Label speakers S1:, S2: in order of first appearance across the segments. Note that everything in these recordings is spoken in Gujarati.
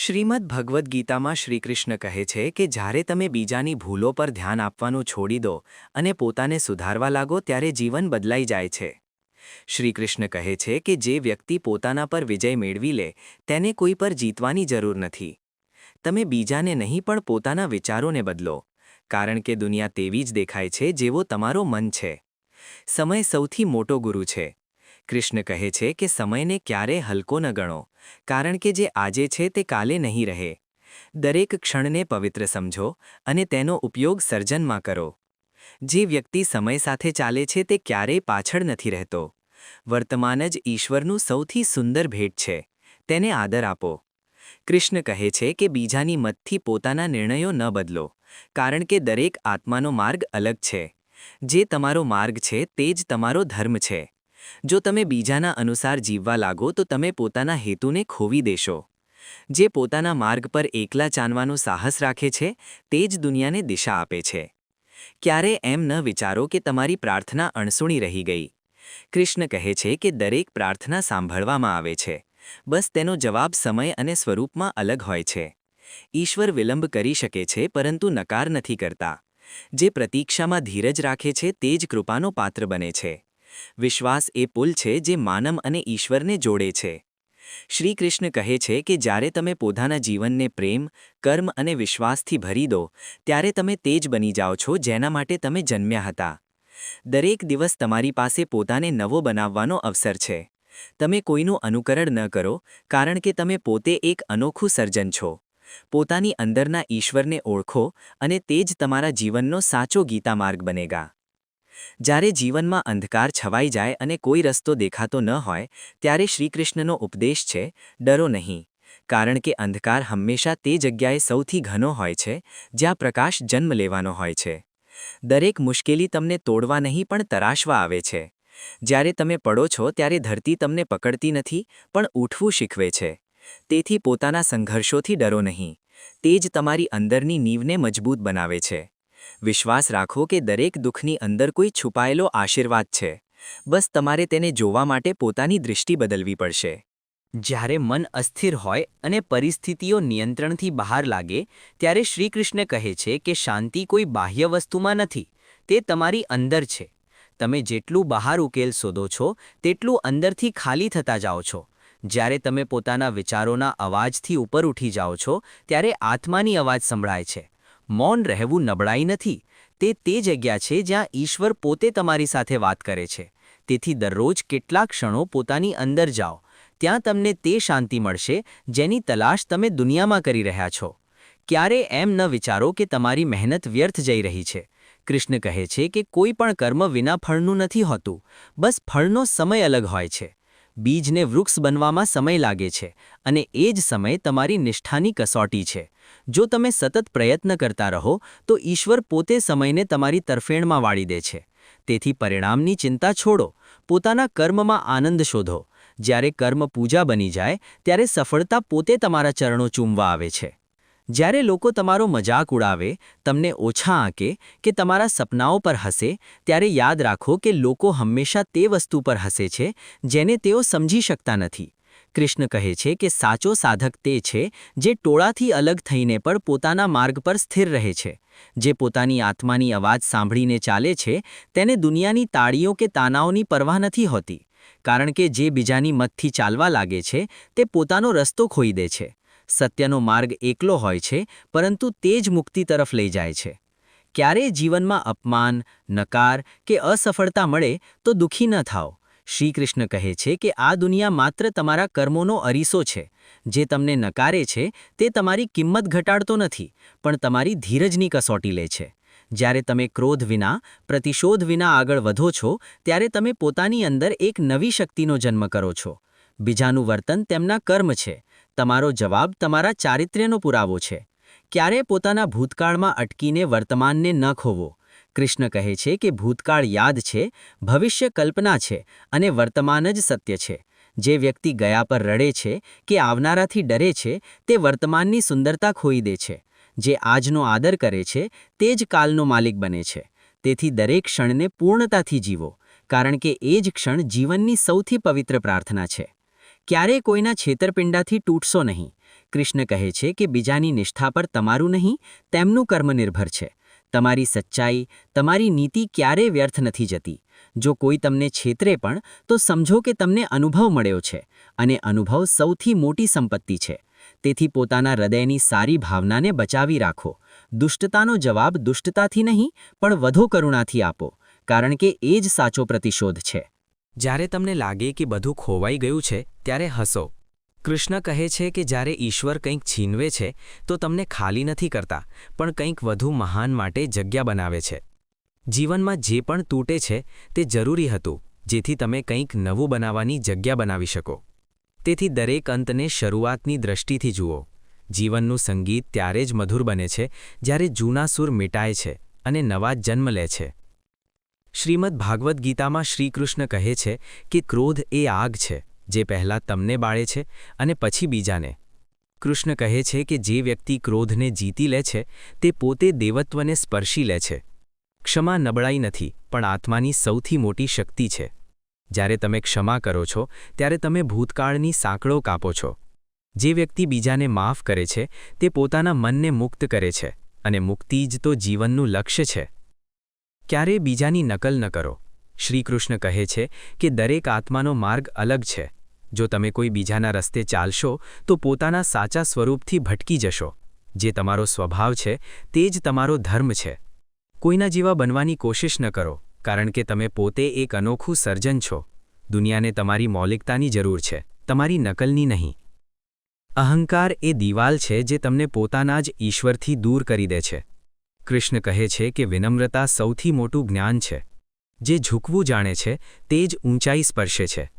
S1: શ્રીમદ્ ભગવદ્ ગીતામાં શ્રીકૃષ્ણ કહે છે કે જ્યારે તમે બીજાની ભૂલો પર ધ્યાન આપવાનું છોડી દો અને પોતાને સુધારવા લાગો ત્યારે જીવન બદલાઈ જાય છે. શ્રીકૃષ્ણ કહે છે કે જે વ્યક્તિ પોતાના પર વિજય મેળવી લે તેને કોઈ પર જીતવાની જરૂર નથી. તમે બીજાને નહીં પણ પોતાના વિચારોને બદલો, કારણ કે દુનિયા તેવી જ દેખાય છે જેવો તમારો મન છે. સમય સૌથી મોટો ગુરુ છે. કૃષ્ણ કહે છે કે સમયને ક્યારે હલકો ન ગણો, કારણ કે જે આજે છે તે કાલે નહીં રહે. દરેક ક્ષણને પવિત્ર સમજો અને તેનો ઉપયોગ સર્જનમાં કરો. જે વ્યક્તિ સમય સાથે ચાલે છે તે ક્યારેય પાછળ નથી રહેતો. વર્તમાન જ ઈશ્વરનું સૌથી સુંદર ભેટ છે. તેને આદર આપો. કૃષ્ણ કહે છે કે બીજાની મતથી પોતાના નિર્ણયો ન બદલો, કારણ કે દરેક આત્માનો માર્ગ અલગ છે. જે તમારો માર્ગ છે તે જ તમારો ધર્મ છે. જો તમે બીજાના અનુસાર જીવવા લાગો તો તમે પોતાના હેતુને ખોવી દેશો. જે પોતાના માર્ગ પર એકલા ચાલવાનું સાહસ રાખે છે તે જ દુનિયાને દિશા આપે છે. ક્યારે એમ ન વિચારો કે તમારી પ્રાર્થના અણસુણી રહી ગઈ. કૃષ્ણ કહે છે કે દરેક પ્રાર્થના સાંભળવામાં આવે છે, બસ તેનો જવાબ સમય અને સ્વરૂપમાં અલગ હોય છે. ઈશ્વર વિલંબ કરી શકે છે પરંતુ નકાર નથી કરતા. જે પ્રતીક્ષામાં ધીરજ રાખે છે તે જ કૃપાનો પાત્ર બને છે. વિશ્વાસ એ પુલ છે જે માનવ અને ઈશ્વરને જોડે છે. શ્રી કૃષ્ણ કહે છે કે જ્યારે તમે પોતાના જીવનને પ્રેમ, કર્મ અને વિશ્વાસથી ભરી દો ત્યારે તમે તે જ બની જાઓ છો જેના માટે તમે જન્મ્યા હતા. દરેક દિવસ તમારી પાસે પોતાને નવો બનાવવાનો અવસર છે. તમે કોઈનું અનુકરણ ન કરો, કારણ કે તમે પોતે એક અનોખું સર્જન છો. પોતાની અંદરના ઈશ્વરને ઓળખો અને તે જ તમારા જીવનનો સાચો ગીતા માર્ગ બનેગા. જ્યારે જીવનમાં અંધકાર છવાઈ જાય અને કોઈ રસ્તો દેખાતો ન હોય ત્યારે શ્રીકૃષ્ણનો ઉપદેશ છે, ડરો નહીં, કારણ કે અંધકાર હંમેશા તે જગ્યાએ સૌથી ઘનો હોય છે જ્યાં પ્રકાશ જન્મ લેવાનો હોય છે. દરેક મુશ્કેલી તમને તોડવા નહીં પણ તરાશવા આવે છે. જ્યારે તમે પડો છો ત્યારે ધરતી તમને પકડતી નથી પણ ઉઠવું શીખવે છે. તેથી પોતાના સંઘર્ષોથી ડરો નહીં. તે જ તમારી અંદરની નીંવને મજબૂત બનાવે છે. વિશ્વાસ રાખો કે દરેક દુઃખની અંદર કોઈ છુપાયેલો આશીર્વાદ છે. બસ તમારે તેને જોવા માટે પોતાની દૃષ્ટિ બદલવી પડશે.
S2: જ્યારે મન અસ્થિર હોય અને પરિસ્થિતિઓ નિયંત્રણથી બહાર લાગે ત્યારે શ્રીકૃષ્ણ કહે છે કે શાંતિ કોઈ બાહ્ય વસ્તુમાં નથી, તે તમારી અંદર છે. તમે જેટલું બહાર ઉકેલ શોધો છો તેટલું અંદરથી ખાલી થતા જાઓ છો. જ્યારે તમે પોતાના વિચારોના અવાજથી ઉપર ઉઠી જાઓ છો ત્યારે આત્માની અવાજ સંભળાય છે. મૌન રહેવું નબળાઈ નથી, તે જગ્યા છે જ્યાં ઈશ્વર પોતે તમારી સાથે વાત કરે છે. તેથી દરરોજ કેટલાક ક્ષણો પોતાની અંદર જાઓ. ત્યાં તમને તે શાંતિ મળશે જેની તલાશ તમે દુનિયામાં કરી રહ્યા છો. ક્યારે એમ ન વિચારો કે તમારી મહેનત વ્યર્થ જઈ રહી છે. કૃષ્ણ કહે છે કે કોઈ પણ કર્મ વિના ફળનું નથી હોતું, બસ ફળનો સમય અલગ હોય છે. બીજને વૃક્ષ બનવામાં સમય લાગે છે અને એ જ સમય તમારી નિષ્ઠાની કસોટી છે. જો તમે સતત પ્રયત્ન કરતા રહો તો ઈશ્વર પોતે સમયને તમારી તરફેણમાં વાળી દે છે. તેથી પરિણામની ચિંતા છોડો, પોતાના કર્મમાં આનંદ શોધો. જ્યારે કર્મ પૂજા બની જાય ત્યારે સફળતા પોતે તમારા ચરણો ચૂમવા આવે છે. જ્યારે લોકો તમારો મજાક ઉડાવે, તમને ઓછા આંકે કે તમારા સપનાઓ પર હસે, ત્યારે યાદ રાખો કે લોકો હંમેશા તે વસ્તુ પર હસે છે જેને તેઓ સમજી શકતા નથી. કૃષ્ણ કહે છે કે સાચો સાધક તે છે જે ટોળાથી અલગ થઈને પણ પોતાના માર્ગ પર સ્થિર રહે છે. જે પોતાની આત્માની અવાજ સાંભળીને ચાલે છે તેને દુનિયાની તાળીઓ કે તાનાઓની પરવા નથી હોતી. કારણ કે જે બીજાની મતથી ચાલવા લાગે છે તે પોતાનો રસ્તો ખોઈ દે છે. સત્યનો માર્ગ એકલો હોય છે પરંતુ તે જ મુક્તિ તરફ લઈ જાય છે. ક્યારેય જીવનમાં અપમાન, નકાર કે અસફળતા મળે તો દુઃખી ન થાઓ. શ્રીકૃષ્ણ કહે છે કે આ દુનિયા માત્ર તમારા કર્મોનો અરીસો છે. જે તમને નકારે છે તે તમારી કિંમત ઘટાડતો નથી પણ તમારી ધીરજની કસોટી લે છે. જ્યારે તમે ક્રોધ વિના, પ્રતિશોધ વિના આગળ વધો છો ત્યારે તમે પોતાની અંદર એક નવી શક્તિનો જન્મ કરો છો. બીજાનું વર્તન તેમના કર્મ છે, તમારો જવાબ તમારા ચારિત્ર્યનો પુરાવો છે. ક્યારે પોતાના ભૂતકાળમાં અટકીને વર્તમાનને ન ખોવો. કૃષ્ણ કહે છે કે ભૂતકાળ યાદ છે, ભવિષ્ય કલ્પના છે અને વર્તમાન જ સત્ય છે. જે વ્યક્તિ ગયા પર રડે છે કે આવનારાથી ડરે છે તે વર્તમાનની સુંદરતા ખોઈ દે છે. જે આજનો આદર કરે છે તે જ કાલનો માલિક બને છે. તેથી દરેક ક્ષણને પૂર્ણતાથી જીવો, કારણ કે એ જ ક્ષણ જીવનની સૌથી પવિત્ર પ્રાર્થના છે. ક્યારે કોઈના છેતરપિંડાથી તૂટશો નહીં. કૃષ્ણ કહે છે કે બીજાની નિષ્ઠા પર તમારું નહીં, તેમનું કર્મ નિર્ભર છે. તમારી સચ્ચાઈ, તમારી નીતિ ક્યારેય વ્યર્થ નથી જતી. જો કોઈ તમને છેતરે પણ તો સમજો કે તમને અનુભવ મળ્યો છે, અને અનુભવ સૌથી મોટી સંપત્તિ છે. તેથી પોતાના હૃદયની સારી ભાવનાને બચાવી રાખો. દુષ્ટતાનો જવાબ દુષ્ટતાથી નહીં, પણ વધુ કરુણાથી આપો, કારણ કે એ જ સાચો પ્રતિશોધ છે.
S1: જ્યારે તમને લાગે કે બધું ખોવાઈ ગયું છે, ત્યારે હસો. કૃષ્ણ કહે છે કે જ્યારે ઈશ્વર કંઈક છીનવે છે તો તમને ખાલી નથી કરતા, પણ કંઈક વધુ મહાન માટે જગ્યા બનાવે છે. જીવનમાં જે પણ તૂટે છે તે જરૂરી હતું, જેથી તમે કંઈક નવું બનાવવાની જગ્યા બનાવી શકો. તેથી દરેક અંતને શરૂઆતની દ્રષ્ટિથી જુઓ. જીવનનું સંગીત ત્યારે જ મધુર બને છે જ્યારે જૂના સૂર મિટાય છે અને નવા જન્મ લે છે. શ્રીમદ્ ભાગવદ્ ગીતામાં શ્રીકૃષ્ણ કહે છે કે ક્રોધ એ આગ છે જે પહેલાં તમને બાળે છે અને પછી બીજાને. કૃષ્ણ કહે છે કે જે વ્યક્તિ ક્રોધને જીતી લે છે તે પોતે દેવત્વને સ્પર્શી લે છે. ક્ષમા નબળાઈ નથી, પણ આત્માની સૌથી મોટી શક્તિ છે. જ્યારે તમે ક્ષમા કરો છો ત્યારે તમે ભૂતકાળની સાંકળો કાપો છો. જે વ્યક્તિ બીજાને માફ કરે છે તે પોતાના મનને મુક્ત કરે છે, અને મુક્તિ જ તો જીવનનું લક્ષ્ય છે. ક્યારેય બીજાની નકલ ન કરો. શ્રીકૃષ્ણ કહે છે કે દરેક આત્માનો માર્ગ અલગ છે. જો તમે કોઈ બીજાના રસ્તે ચાલશો તો પોતાના સાચા સ્વરૂપથી ભટકી જશો. જે તમારો સ્વભાવ છે તે જ તમારો ધર્મ છે. કોઈના જેવા બનવાની કોશિશ ન કરો, કારણ કે તમે પોતે એક અનોખું સર્જન છો. દુનિયાને તમારી મૌલિકતાની જરૂર છે, તમારી નકલની નહીં. અહંકાર એ દિવાલ છે જે તમને પોતાના જ ઈશ્વરથી દૂર કરી દે છે. કૃષ્ણ કહે છે કે વિનમ્રતા સૌથી મોટું જ્ઞાન છે. જે ઝૂકવું જાણે છે તે જ ઊંચાઈ સ્પર્શે છે.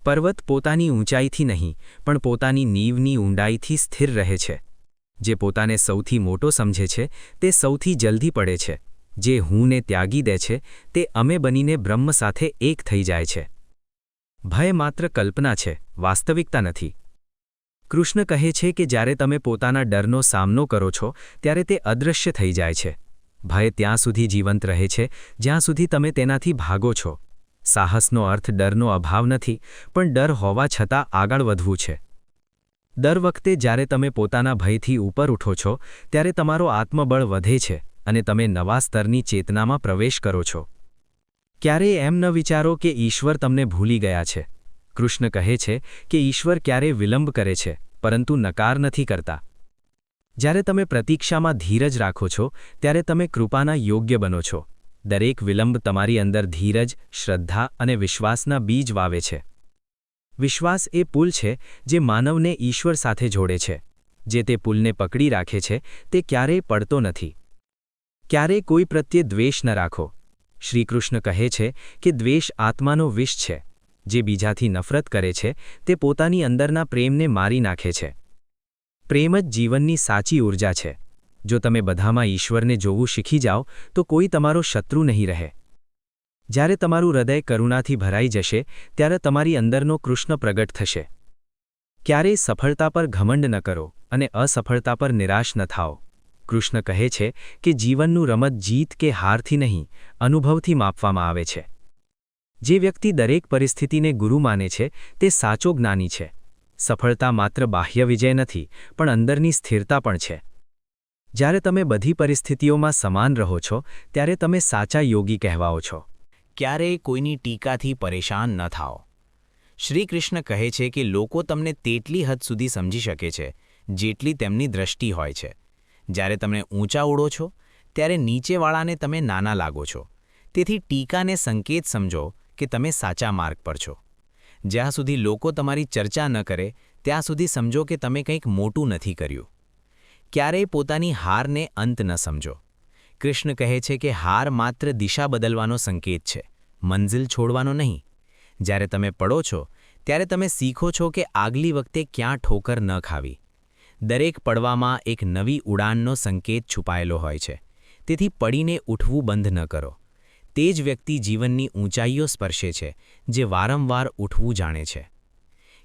S1: પર્વત પોતાની ઊંચાઈથી નહીં, પણ પોતાની નીવની ઊંડાઈથી સ્થિર રહે છે. જે પોતાને સૌથી મોટો સમજે છે તે સૌથી જલ્દી પડે છે. જે હુંને ત્યાગી દે છે તે અમે બનીને બ્રહ્મ સાથે એક થઈ જાય છે. ભય માત્ર કલ્પના છે, વાસ્તવિકતા નથી. કૃષ્ણ કહે છે કે જ્યારે તમે પોતાના ડરનો સામનો કરો છો ત્યારે તે અદૃશ્ય થઈ જાય છે. ભય ત્યાં સુધી જીવંત રહે છે જ્યાં સુધી તમે તેનાથી ભાગો છો. સાહસનો અર્થ ડરનો અભાવ નથી, પણ ડર હોવા છતાં આગળ વધવું છે. દર વખતે જ્યારે તમે પોતાના ભયથી ઉપર ઉઠો છો ત્યારે તમારો આત્મબળ વધે છે અને તમે નવા સ્તરની ચેતનામાં પ્રવેશ કરો છો. ક્યારેય એમ ન વિચારો કે ઈશ્વર તમને ભૂલી ગયા છે. કૃષ્ણ કહે છે કે ઈશ્વર ક્યારેય વિલંબ કરે છે, પરંતુ નકાર નથી કરતા. જ્યારે તમે પ્રતીક્ષામાં ધીરજ રાખો છો ત્યારે તમે કૃપાના યોગ્ય બનો છો. દરેક વિલંબ તમારી અંદર ધીરજ, શ્રદ્ધા અને વિશ્વાસના બીજ વાવે છે. વિશ્વાસ એ પુલ છે જે માનવને ઈશ્વર સાથે જોડે છે. જે તે પુલને પકડી રાખે છે તે ક્યારેય પડતો નથી. ક્યારેય કોઈ પ્રત્યે દ્વેષ ન રાખો. શ્રીકૃષ્ણ કહે છે કે દ્વેષ આત્માનો વિષ છે. જે બીજાથી નફરત કરે છે તે પોતાની અંદરના પ્રેમને મારી નાખે છે. પ્રેમ જ જીવનની સાચી ઊર્જા છે. જો તમે બધામાં ઈશ્વરને જોવું શીખી જાઓ તો કોઈ તમારો શત્રુ નહીં રહે. જ્યારે તમારું હૃદય કરુણાથી ભરાઈ જશે ત્યારે તમારી અંદરનો કૃષ્ણ પ્રગટ થશે. ક્યારેય સફળતા પર ઘમંડ ન કરો અને અસફળતા પર નિરાશ ન થાઓ. કૃષ્ણ કહે છે કે જીવનનું રમત જીત કે હારથી નહીં, અનુભવથી માપવામાં આવે છે. જે વ્યક્તિ દરેક પરિસ્થિતિને ગુરુ માને છે તે સાચો જ્ઞાની છે. સફળતા માત્ર બાહ્ય વિજય નથી, પણ અંદરની સ્થિરતા પણ છે. જ્યારે તમે બધી પરિસ્થિતિઓમાં સમાન રહો છો ત્યારે તમે સાચા યોગી કહેવાઓ છો.
S3: ક્યારેય કોઈની ટીકાથી પરેશાન ન થાઓ. શ્રીકૃષ્ણ કહે છે કે લોકો તમને તેટલી હદ સુધી સમજી શકે છે જેટલી તેમની દ્રષ્ટિ હોય છે. જ્યારે તમે ઊંચા ઉડો છો ત્યારે નીચેવાળાને તમે નાના લાગો છો. તેથી ટીકાને સંકેત સમજો કે તમે સાચા માર્ગ પર છો. જ્યાં સુધી લોકો તમારી ચર્ચા ન કરે ત્યાં સુધી સમજો કે તમે કંઈક મોટું નથી કર્યું. ક્યારેય પોતાની હારને અંત ન સમજો. કૃષ્ણ કહે છે કે હાર માત્ર દિશા બદલવાનો સંકેત છે, મંઝિલ છોડવાનો નહીં. જ્યારે તમે પડો છો ત્યારે તમે શીખો છો કે આગલી વખતે ક્યાં ઠોકર ન ખાવી. દરેક પડવામાં એક નવી ઉડાનનો સંકેત છુપાયેલો હોય છે. તેથી પડીને ઉઠવું બંધ ન કરો. તે જ વ્યક્તિ જીવનની ઊંચાઈઓ સ્પર્શે છે જે વારંવાર ઉઠવું જાણે છે.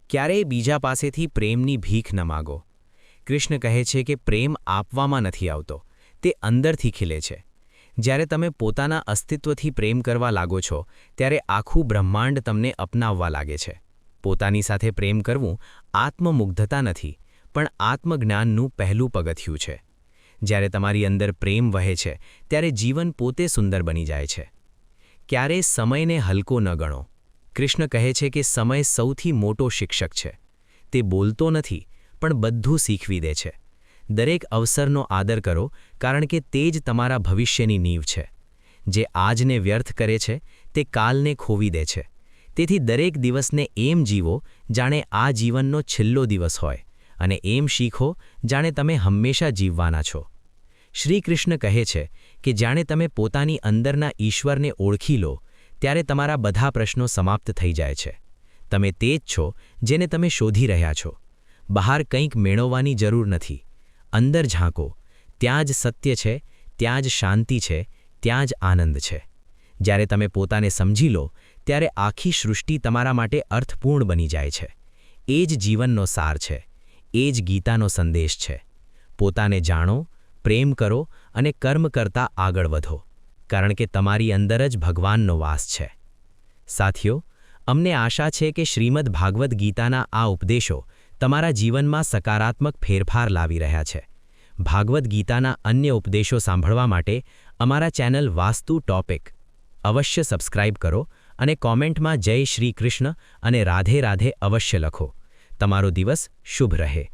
S3: ક્યારેય બીજા પાસેથી પ્રેમની ભીખ ન માગો. કૃષ્ણ કહે છે કે પ્રેમ આપવામાં નથી આવતો, તે અંદરથી ખીલે છે. જ્યારે તમે પોતાના અસ્તિત્વથી પ્રેમ કરવા લાગો છો ત્યારે આખું બ્રહ્માંડ તમને અપનાવવા લાગે છે. પોતાની સાથે પ્રેમ કરવું આત્મમુગ્ધતા નથી, પણ આત્મજ્ઞાનનું પહેલું પગથિયું છે. જ્યારે તમારી અંદર પ્રેમ વહે છે ત્યારે જીવન પોતે સુંદર બની જાય છે. ક્યારેય સમયને હલકો ન ગણો. કૃષ્ણ કહે છે કે સમય સૌથી મોટો શિક્ષક છે. તે બોલતો નથી પણ બધું શીખવી દે છે. દરેક અવસરનો આદર કરો કારણ કે તે જ તમારા ભવિષ્યની નીંવ છે. જે આજને વ્યર્થ કરે છે તે કાલને ખોવી દે છે. તેથી દરેક દિવસને એમ જીવો જાણે આ જીવનનો છેલ્લો દિવસ હોય અને એમ શીખો જાણે તમે હંમેશા જીવવાના છો. શ્રી કૃષ્ણ કહે છે કે જાણે તમે પોતાની અંદરના ઈશ્વરને ઓળખી લો ત્યારે તમારા બધા પ્રશ્નો સમાપ્ત થઈ જાય છે. તમે તે જ છો જેને તમે શોધી રહ્યા છો. બહાર કંઈક મેળવવાની જરૂર નથી. અંદર ઝાંકો. ત્યાં જ સત્ય છે, ત્યાં જ શાંતિ છે, ત્યાં જ આનંદ છે. જ્યારે તમે પોતાને સમજી લો ત્યારે આખી સૃષ્ટિ તમારા માટે અર્થપૂર્ણ બની જાય છે. એ જ જીવનનો સાર છે. એ જ ગીતાનો સંદેશ છે. પોતાને જાણો, પ્રેમ કરો અને કર્મ કરતા આગળ વધો, કારણ કે તમારી અંદર જ ભગવાનનો વાસ છે. સાથીઓ, અમને આશા છે કે શ્રીમદ્ ભાગવદ્ ગીતાના આ ઉપદેશો તમારા જીવનમાં સકારાત્મક ફેરફાર લાવી રહ્યા છે. ભાગવદ્ ગીતાના અન્ય ઉપદેશો સાંભળવા માટે અમારા ચેનલ વાસ્તુ ટોપિક અવશ્ય સબસ્ક્રાઇબ કરો અને કોમેન્ટમાં જય શ્રી કૃષ્ણ અને રાધે રાધે અવશ્ય લખો. તમારો દિવસ શુભ રહે.